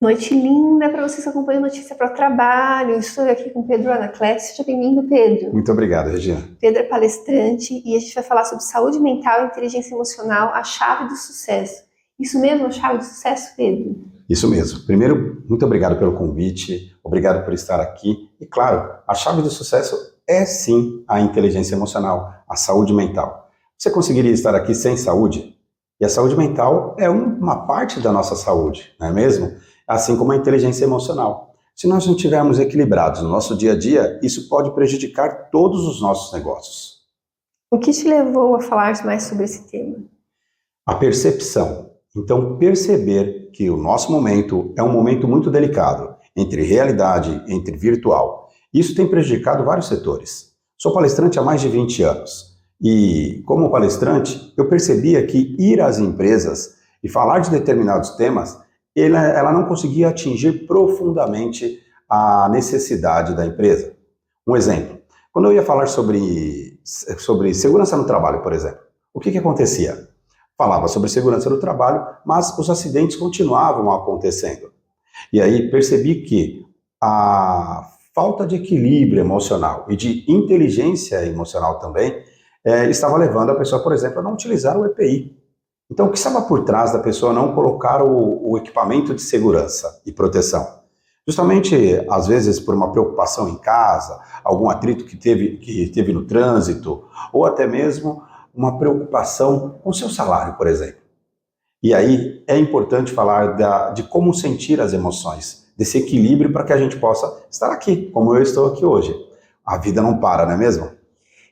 Noite linda para vocês que acompanham Notícia para o Trabalho. Estou aqui com Pedro Anacleto. Seja bem-vindo, Pedro. Muito obrigado, Regina. Pedro é palestrante e a gente vai falar sobre saúde mental e inteligência emocional, a chave do sucesso. Isso mesmo, a chave do sucesso, Pedro? Isso mesmo. Primeiro, muito obrigado pelo convite, obrigado por estar aqui. E claro, a chave do sucesso é sim a inteligência emocional, a saúde mental. Você conseguiria estar aqui sem saúde? E a saúde mental é uma parte da nossa saúde, não é mesmo? Assim como a inteligência emocional. Se nós não estivermos equilibrados no nosso dia a dia, isso pode prejudicar todos os nossos negócios. O que te levou a falar mais sobre esse tema? A percepção. Então, perceber que o nosso momento é um momento muito delicado, entre realidade e entre virtual. Isso tem prejudicado vários setores. Sou palestrante há mais de 20 anos. E, como palestrante, eu percebia que ir às empresas e falar de determinados temas ela não conseguia atingir profundamente a necessidade da empresa. Um exemplo, quando eu ia falar sobre segurança no trabalho, por exemplo, o que acontecia? Falava sobre segurança no trabalho, mas os acidentes continuavam acontecendo. E aí percebi que a falta de equilíbrio emocional e de inteligência emocional também estava levando a pessoa, por exemplo, a não utilizar o EPI. Então, o que estava por trás da pessoa não colocar o equipamento de segurança e proteção? Justamente, às vezes, por uma preocupação em casa, algum atrito que teve no trânsito, ou até mesmo uma preocupação com o seu salário, por exemplo. E aí é importante falar de como sentir as emoções, desse equilíbrio para que a gente possa estar aqui, como eu estou aqui hoje. A vida não para, não é mesmo?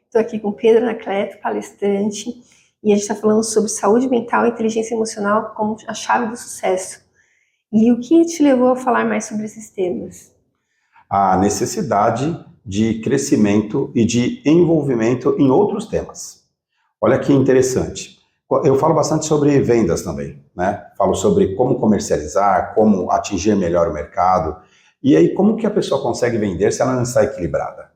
Estou aqui com Pedro Anacleto, palestrante, e a gente está falando sobre saúde mental e inteligência emocional como a chave do sucesso. E o que te levou a falar mais sobre esses temas? A necessidade de crescimento e de envolvimento em outros temas. Olha que interessante. Eu falo bastante sobre vendas também, né? Falo sobre como comercializar, como atingir melhor o mercado. E aí, como que a pessoa consegue vender se ela não está equilibrada?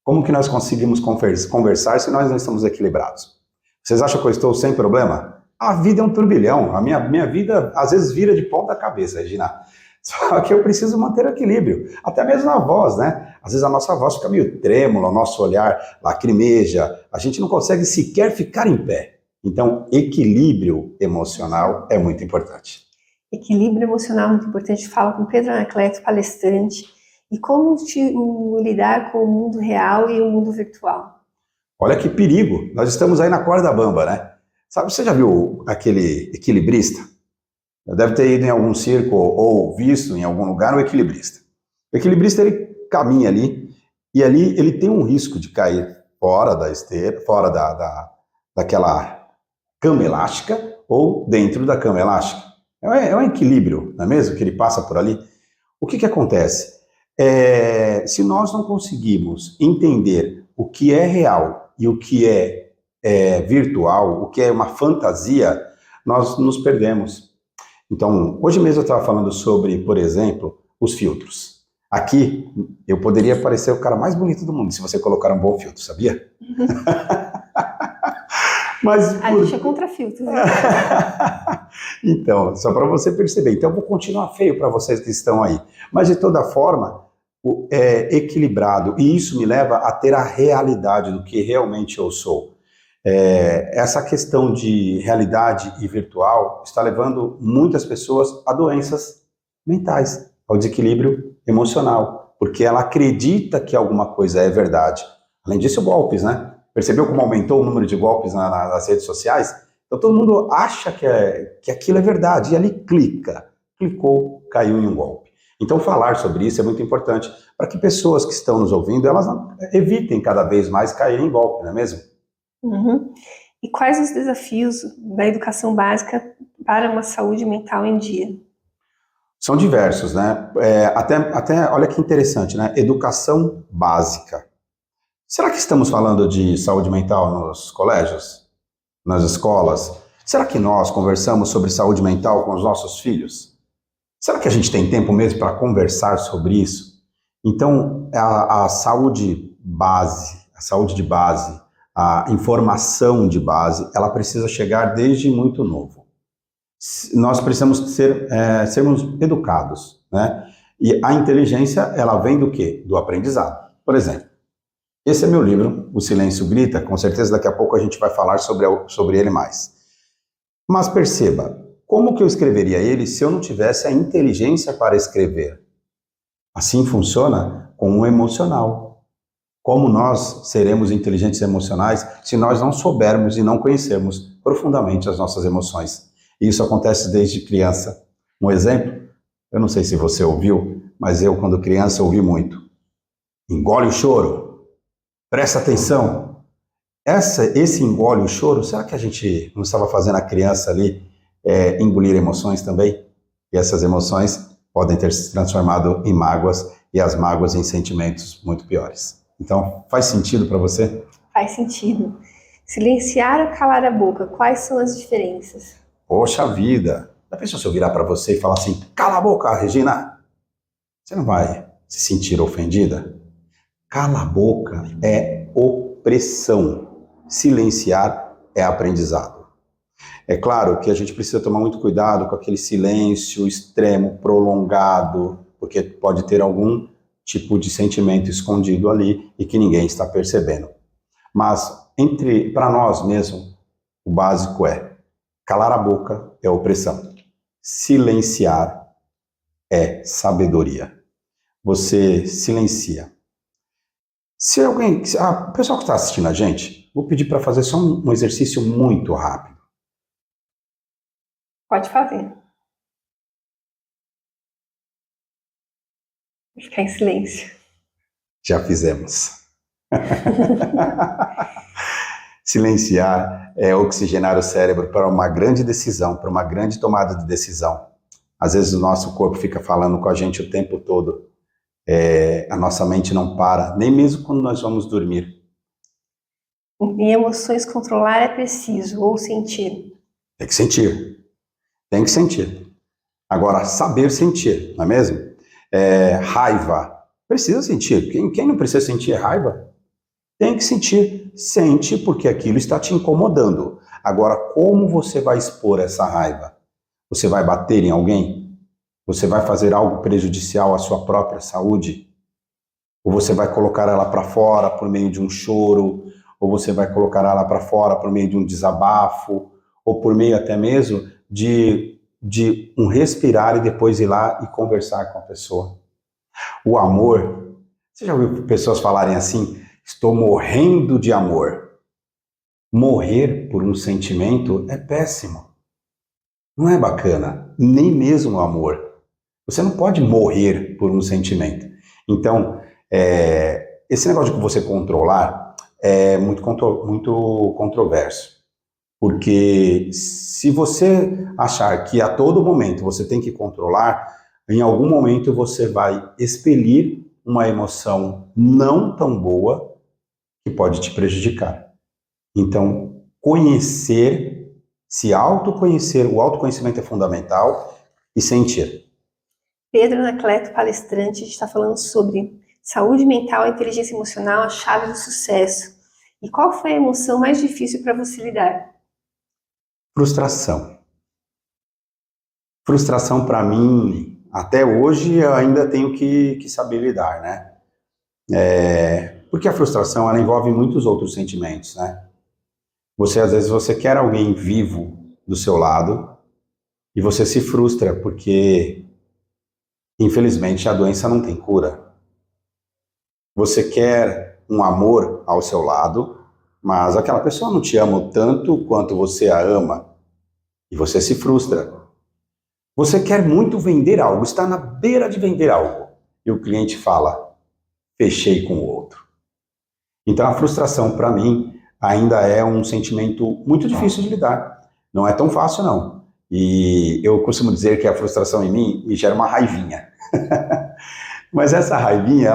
Como que nós conseguimos conversar se nós não estamos equilibrados? Vocês acham que eu estou sem problema? A vida é um turbilhão. A minha vida, às vezes, vira de ponta cabeça, Regina. Só que eu preciso manter o equilíbrio. Até mesmo na voz, né? Às vezes a nossa voz fica meio trêmula, o nosso olhar lacrimeja. A gente não consegue sequer ficar em pé. Então, equilíbrio emocional é muito importante. Equilíbrio emocional é muito importante. Fala com Pedro Anacleto, palestrante. E como lidar com o mundo real e o mundo virtual? Olha que perigo, nós estamos aí na corda bamba, né? Sabe, você já viu aquele equilibrista? Deve ter ido em algum circo ou visto em algum lugar o equilibrista. O equilibrista, ele caminha ali, e ali ele tem um risco de cair fora da esteira, fora daquela cama elástica ou dentro da cama elástica. É um equilíbrio, não é mesmo, que ele passa por ali? O que acontece? Se nós não conseguimos entender o que é real e o que é virtual, o que é uma fantasia, nós nos perdemos. Então, hoje mesmo eu estava falando sobre, por exemplo, os filtros. Aqui, eu poderia parecer o cara mais bonito do mundo se você colocar um bom filtro, sabia? Mas, a gente é contra filtros. Né? Então, só para você perceber. Então, eu vou continuar feio para vocês que estão aí. Mas, de toda forma, equilibrado, e isso me leva a ter a realidade do que realmente eu sou. Essa questão de realidade e virtual está levando muitas pessoas a doenças mentais, ao desequilíbrio emocional, porque ela acredita que alguma coisa é verdade. Além disso, golpes, né? Percebeu como aumentou o número de golpes nas redes sociais? Então todo mundo acha que aquilo é verdade, e ali clicou, caiu em um golpe. Então falar sobre isso é muito importante para que pessoas que estão nos ouvindo, elas evitem cada vez mais cair em golpe, não é mesmo? Uhum. E quais os desafios da educação básica para uma saúde mental em dia? São diversos, né? Até olha que interessante, né? Educação básica. Será que estamos falando de saúde mental nos colégios? Nas escolas? Será que nós conversamos sobre saúde mental com os nossos filhos? Será que a gente tem tempo mesmo para conversar sobre isso? Então, a saúde de base, a informação de base, ela precisa chegar desde muito novo. nós precisamos sermos educados, né? E a inteligência, ela vem do quê? Do aprendizado. Por exemplo, esse é meu livro, O Silêncio Grita, com certeza daqui a pouco a gente vai falar sobre ele mais. Mas perceba, como que eu escreveria ele se eu não tivesse a inteligência para escrever? Assim funciona com o emocional. Como nós seremos inteligentes emocionais se nós não soubermos e não conhecermos profundamente as nossas emoções? E isso acontece desde criança. Um exemplo, eu não sei se você ouviu, mas eu, quando criança, ouvi muito. Engole o choro, presta atenção. Esse engole o choro, será que a gente não estava fazendo a criança ali engolir emoções também? E essas emoções podem ter se transformado em mágoas e as mágoas em sentimentos muito piores. Então, faz sentido para você? Faz sentido. Silenciar ou calar a boca, quais são as diferenças? Poxa vida! Já pensou se eu virar para você e falar assim, cala a boca, Regina? Você não vai se sentir ofendida? Cala a boca é opressão. Silenciar é aprendizado. É claro que a gente precisa tomar muito cuidado com aquele silêncio extremo, prolongado, porque pode ter algum tipo de sentimento escondido ali e que ninguém está percebendo. Mas, para nós mesmos, o básico é calar a boca é opressão. Silenciar é sabedoria. Você silencia. Se alguém, o pessoal que está assistindo a gente, vou pedir para fazer só um exercício muito rápido. Pode fazer. Ficar em silêncio. Já fizemos. Silenciar é oxigenar o cérebro para uma grande decisão, para uma grande tomada de decisão. Às vezes o nosso corpo fica falando com a gente o tempo todo. A nossa mente não para, nem mesmo quando nós vamos dormir. Em emoções, controlar é preciso, ou sentir. Tem que sentir. Tem que sentir. Agora, saber sentir, não é mesmo? Raiva. Precisa sentir. Quem não precisa sentir raiva? Tem que sentir. Sente porque aquilo está te incomodando. Agora, como você vai expor essa raiva? Você vai bater em alguém? Você vai fazer algo prejudicial à sua própria saúde? Ou você vai colocar ela para fora por meio de um choro? Ou você vai colocar ela para fora por meio de um desabafo? Ou por meio até mesmo de um respirar e depois ir lá e conversar com a pessoa? O amor, você já ouviu pessoas falarem assim, estou morrendo de amor. Morrer por um sentimento é péssimo. Não é bacana, nem mesmo o amor. Você não pode morrer por um sentimento. Então, esse negócio de você controlar é muito controverso. Porque se você achar que a todo momento você tem que controlar, em algum momento você vai expelir uma emoção não tão boa que pode te prejudicar. Então, se autoconhecer, o autoconhecimento é fundamental, e sentir. Pedro Anacleto, palestrante, está falando sobre saúde mental e inteligência emocional, a chave do sucesso. E qual foi a emoção mais difícil para você lidar? Frustração. Frustração para mim, até hoje, eu ainda tenho que saber lidar, né? Porque a frustração, ela envolve muitos outros sentimentos, né? Às vezes, você quer alguém vivo do seu lado e você se frustra porque, infelizmente, a doença não tem cura. Você quer um amor ao seu lado, mas aquela pessoa não te ama tanto quanto você a ama e você se frustra. Você quer muito vender algo, está na beira de vender algo e o cliente fala, fechei com o outro. Então a frustração para mim ainda é um sentimento muito difícil de lidar. Não é tão fácil não. E eu costumo dizer que a frustração em mim me gera uma raivinha. Mas essa raivinha,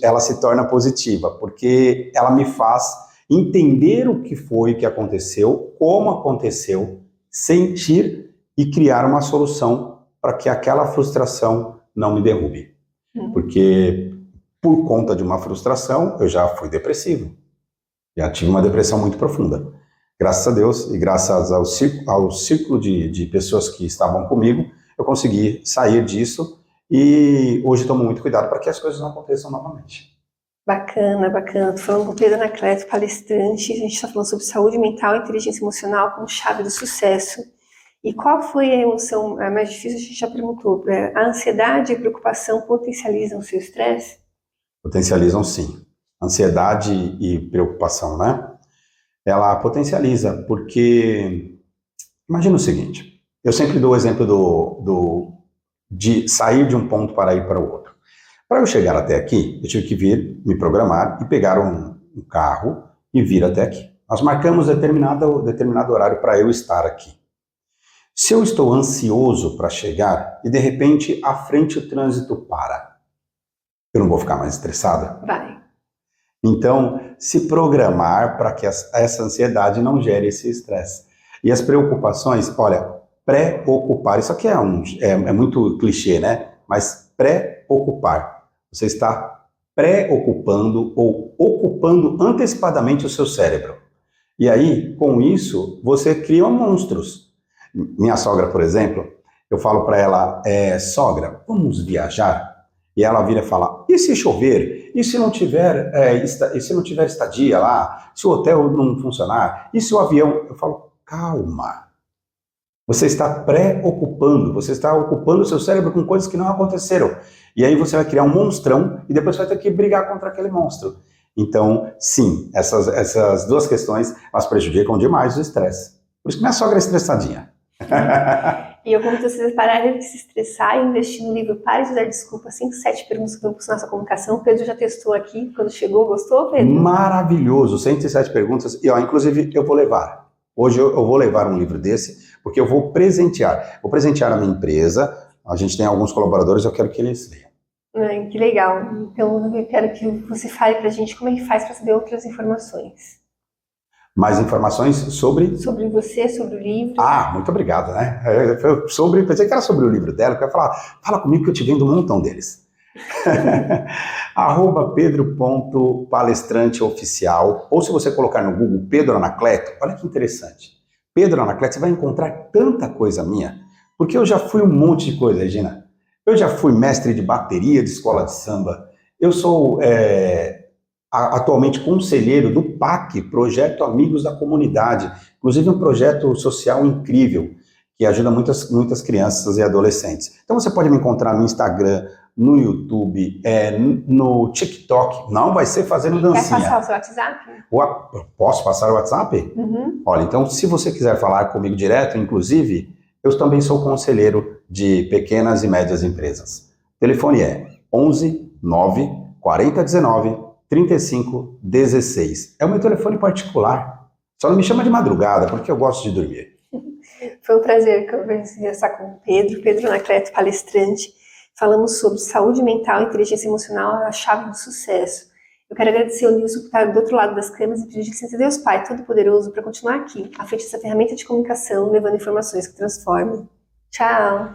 ela se torna positiva, porque ela me faz entender o que foi que aconteceu, como aconteceu, sentir e criar uma solução para que aquela frustração não me derrube. Porque por conta de uma frustração, eu já fui depressivo. Já tive uma depressão muito profunda. Graças a Deus e graças ao círculo de pessoas que estavam comigo, eu consegui sair disso e hoje tomo muito cuidado para que as coisas não aconteçam novamente. Bacana, bacana. Tô falando com o Pedro Anacleto, palestrante. A gente está falando sobre saúde mental e inteligência emocional como chave do sucesso. E qual foi a emoção mais difícil? A gente já perguntou. A ansiedade e a preocupação potencializam o seu estresse? Potencializam sim. Ansiedade e preocupação, né? Ela potencializa, porque imagina o seguinte, eu sempre dou o exemplo de sair de um ponto para ir para o outro. Para eu chegar até aqui, eu tive que vir, me programar e pegar um carro e vir até aqui. Nós marcamos determinado horário para eu estar aqui. Se eu estou ansioso para chegar e de repente à frente o trânsito para, eu não vou ficar mais estressado? Vai. Então, se programar para que essa ansiedade não gere esse estresse. E as preocupações, olha, preocupar, isso aqui é muito clichê, né? Mas preocupar. Você está preocupando ou ocupando antecipadamente o seu cérebro. E aí, com isso, você cria monstros. Minha sogra, por exemplo, eu falo para ela, sogra, vamos viajar? E ela vira e fala, e se chover? E se não tiver, e se não tiver estadia lá? Se o hotel não funcionar? E se o avião... Eu falo, calma. Você está preocupando, você está ocupando o seu cérebro com coisas que não aconteceram. E aí você vai criar um monstrão e depois vai ter que brigar contra aquele monstro. Então, sim, essas duas questões, elas prejudicam demais o estresse. Por isso que minha sogra é estressadinha. E eu convido vocês a pararem de se estressar e investir no livro Pare de Dar Desculpa, 5, 7 perguntas que vão impulsionar sua comunicação. O Pedro já testou aqui, quando chegou, gostou, Pedro? Maravilhoso, 107 perguntas. E, inclusive, eu vou levar. Hoje eu vou levar um livro desse, porque eu vou presentear. Vou presentear a minha empresa. A gente tem alguns colaboradores, eu quero que eles leiam. Que legal. Então, eu quero que você fale pra gente como é que faz para saber outras informações. Mais informações sobre... Sobre você, sobre o livro. Ah, muito obrigado, né? Pensei que era sobre o livro dela, que eu ia falar, fala comigo que eu te vendo um montão deles. @pedro.palestranteoficial, ou se você colocar no Google Pedro Anacleto, olha que interessante. Pedro Anacleto, você vai encontrar tanta coisa minha, porque eu já fui um monte de coisa, Regina. Eu já fui mestre de bateria de escola de samba, eu sou atualmente conselheiro do PAC, Projeto Amigos da Comunidade, inclusive um projeto social incrível, que ajuda muitas crianças e adolescentes. Então você pode me encontrar no Instagram, no YouTube, no TikTok, não vai ser fazendo dancinha. Quer passar o seu WhatsApp? Posso passar o WhatsApp? Uhum. Olha, então se você quiser falar comigo direto, inclusive, eu também sou conselheiro de pequenas e médias empresas. O telefone é 11 9 40 19 35 16. É o meu telefone particular. Só não me chama de madrugada, porque eu gosto de dormir. Foi um prazer conversar com o Pedro Anacleto, palestrante. Falamos sobre saúde mental e inteligência emocional, a chave do sucesso. Eu quero agradecer ao Nilson por estar do outro lado das câmeras e pedir licença a Deus Pai Todo-Poderoso para continuar aqui, à frente dessa ferramenta de comunicação, levando informações que transformam. Tchau!